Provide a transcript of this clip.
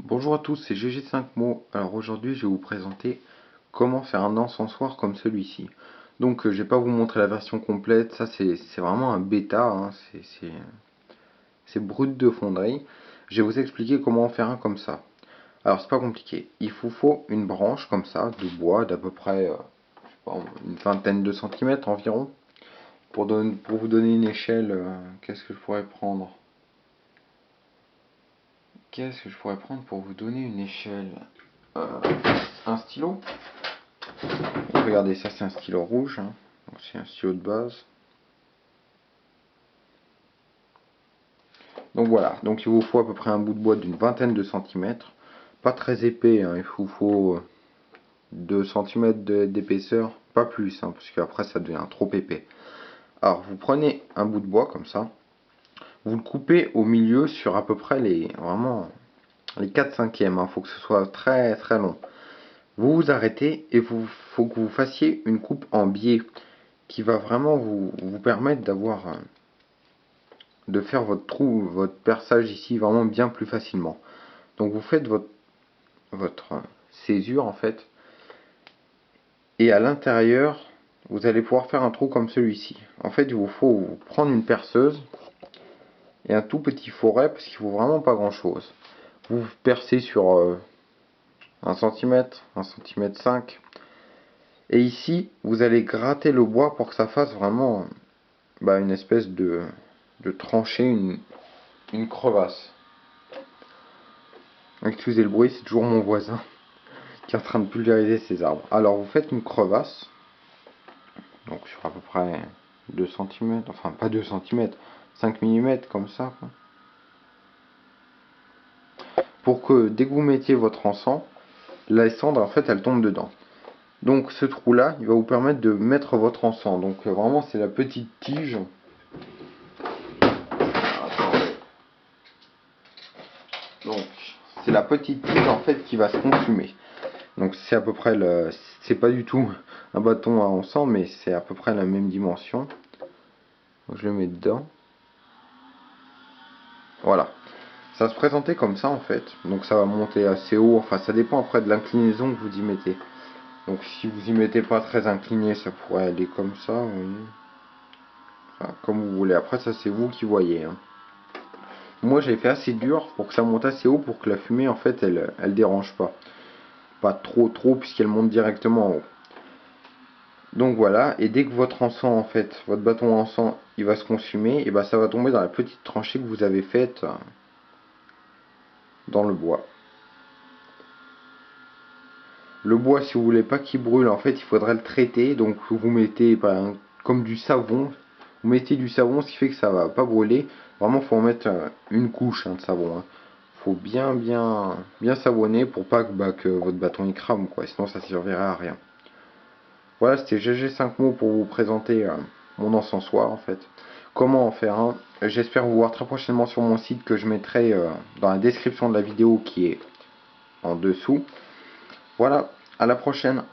Bonjour à tous, c'est GG5mots. Alors aujourd'hui, je vais vous présenter comment faire un encensoir comme celui-ci. Donc, je vais pas vous montrer la version complète, ça c'est vraiment un bêta, hein, c'est brut de fonderie. Je vais vous expliquer comment en faire un comme ça. Alors, c'est pas compliqué. Il vous faut une branche comme ça, de bois d'à peu près je sais pas, une vingtaine de centimètres environ. Pour vous donner une échelle, qu'est-ce que je pourrais prendre? Qu'est-ce que je pourrais prendre pour vous donner une échelle? Un stylo. Regardez, ça c'est un stylo rouge, hein. C'est un stylo de base. Donc voilà, donc il vous faut à peu près un bout de bois d'une vingtaine de centimètres. Pas très épais, hein. Il vous faut 2 cm d'épaisseur, pas plus, hein, parce qu'après ça devient trop épais. Alors vous prenez un bout de bois comme ça, vous le coupez au milieu sur à peu près les 4/5e, hein. Faut que ce soit très très long. Vous vous arrêtez et faut que vous fassiez une coupe en biais qui va vraiment vous permettre de faire votre trou, votre perçage ici vraiment bien plus facilement. Donc vous faites votre césure en fait, et à l'intérieur, vous allez pouvoir faire un trou comme celui-ci. En fait, il vous faut prendre une perceuse et un tout petit fourret parce qu'il faut vraiment pas grand chose. Vous percez sur 1 cm, 1 cm 5. Et ici, vous allez gratter le bois pour que ça fasse vraiment une espèce de tranchée, une crevasse. Excusez le bruit, c'est toujours mon voisin qui est en train de pulvériser ses arbres. Alors vous faites une crevasse, donc sur à peu près 2 cm, enfin pas 2 cm, 5 mm comme ça, quoi. Pour que dès que vous mettiez votre encens, la cendre en fait elle tombe dedans. Donc ce trou là, il va vous permettre de mettre votre encens. Donc vraiment c'est la petite tige. Donc c'est la petite tige en fait qui va se consumer. Donc c'est à peu près c'est pas du tout un bâton à encens, mais c'est à peu près la même dimension. Donc je le mets dedans. Voilà. Ça se présentait comme ça en fait. Donc ça va monter assez haut. Enfin ça dépend après de l'inclinaison que vous y mettez. Donc si vous y mettez pas très incliné, ça pourrait aller comme ça, vous voyez. Enfin, comme vous voulez. Après ça c'est vous qui voyez, hein. Moi j'ai fait assez dur pour que ça monte assez haut pour que la fumée en fait elle dérange pas. Pas trop puisqu'elle monte directement en haut. Donc voilà, et dès que votre encens en fait, votre bâton encens il va se consumer, et ben ça va tomber dans la petite tranchée que vous avez faite dans le bois. Le bois, si vous voulez pas qu'il brûle, en fait, il faudrait le traiter. Donc vous mettez comme du savon. Vous mettez du savon, ce qui fait que ça va pas brûler. Vraiment, faut en mettre une couche, hein, de savon, hein. Faut bien savonner pour pas que votre bâton il crame, quoi. Sinon, ça servirait à rien. Voilà, c'était GG5mots pour vous présenter mon encensoir, en fait. Comment en faire un. J'espère vous voir très prochainement sur mon site que je mettrai dans la description de la vidéo qui est en dessous. Voilà, à la prochaine.